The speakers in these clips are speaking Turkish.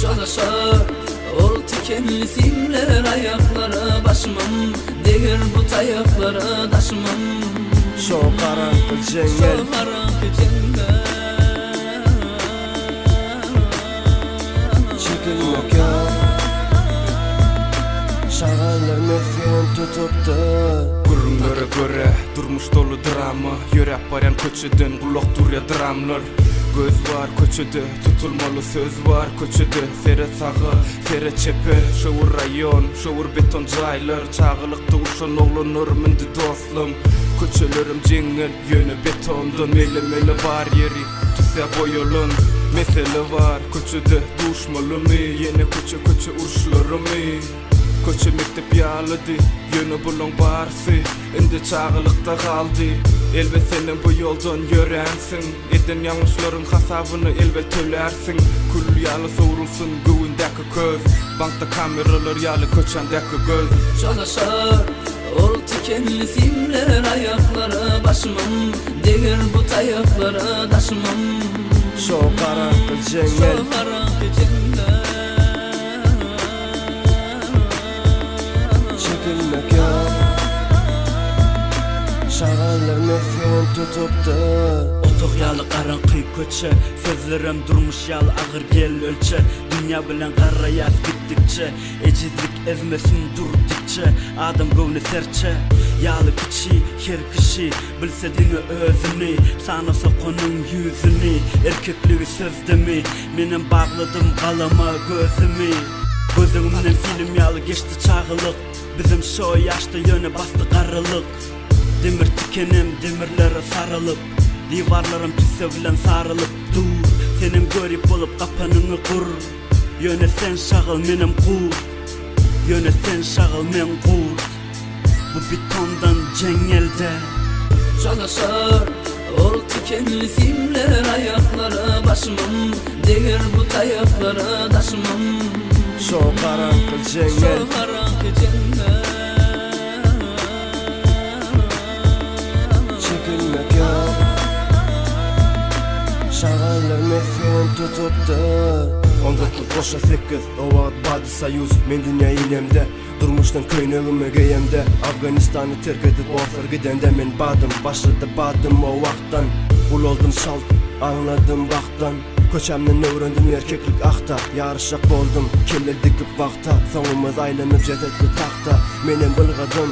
Çalışar ol tikenli simler ayaklara başımım, değir bu tayaklara taşımım. Şo karanlık cengel, çekilmek yok. Şağanlar mesken tutup da Gurunlara göre durmuş dolu drama. Yörep baran köçeden kulak durya dramlar. Göz var köçede, tutulmalı söz var köçede. Fere sağı, fere çepe, şovur rayon, şovur beton jaylar. Çağılıkta uşan oğlanır mindi dostlum. Köçelerim jengel, yönü betondan. Mele mele var yeri, tüse boyolun. Mesele var köçede, duşmalı mı? Yine köçe urşları mı? Köçe mektep yağladı, yönü bulun barsı. Indi çağılıkta kaldı. Elbet senin bu yoldan yörensin. Eden yanlışların hasabını elbet tölersin. Kul yalı soğurulsun güvündeki köz. Bankta kameralar yalı köçendeki göz. Çalışar ol tikenli simler ayaklara başımım, değir bu tayaklara taşımım. şo karanlık cengel, çekilmek yok. Şağanlar mesken tutup da Otoq yalı qaranqı köçe, sözlerim durmuş yalı ağır gel ölçe. Dünya bilen qarrayaz gittikçe, ecizlik ezmesin durdikçe. Adam gövne serçe, yalı kiçi, her kişi bilse dini özünü, sanasa konun yüzünü. Erkekliği sözde mi, menem bağladım qalama gözümü. Gözümden film yalı geçti çağılık, bizim şo yaşta yöne bastı qarılık. Demir tikenim demirlere sarılıp, divarlarım tüse bilen sarılıp. Dur, senin görüp olup kapanını kur. Yöne sen şağıl menem kur, yöne sen şağıl men kur. Bu betondan cengelde. Çalışar ol tikenli simler ayaklara başımım, değir bu tayaklara taşımım. şo karanlık cengel, çekilmek yok. Şağanlar mesken tutup da 14 koşa 8, o vaqt Badi Sayuz. Men dünya inemde, durmuştan köynegime geyemde. Afganistan'ı terk edip ortar gidende men badım. Başladı badım o vaqttan. Ul oldum şalt, anladım vaqttan. Köçemden öğrendim erkeklik ahta. Yarışak boldum, kelle dikip vaqta. Sonumuz aylanıp jetetli taxta. Menem bılgadım,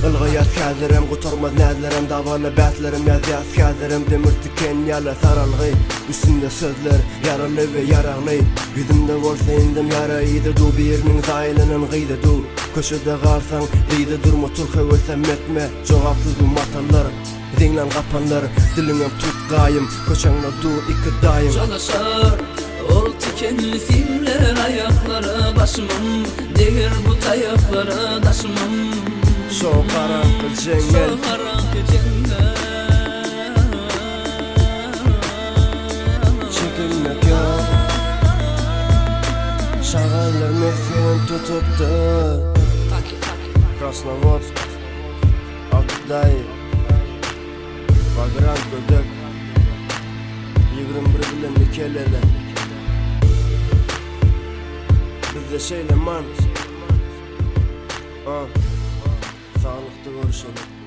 ılgayat kâdirem, gutarmaz nədlərəm, davalı bətlərəm, yazıyat kâdirəm. Demir tiken yalı saralgı, üstünde sözler yaralı ve yarağlı. Yüzümde olsa indim yara iyide du, birinin zayilinin gıydı du. Köşede qalsan iyide durma, turka ölsem etme. Cevapsız bu matallar, dinlen kapanlar. Dilinem tut qayım, köçenle du iki dayım. Çalışar ol tikenli simler ayaklara başımım, değir bu tayaklara taşımım. şo karanlık cengel, çekilmek yok. Şağanlar mesken tutup da Krasnovodsk, Avday, Vagrant Gödek 21 bilen nikelele. Bizde şeyle man, sağlıkta görüşelim.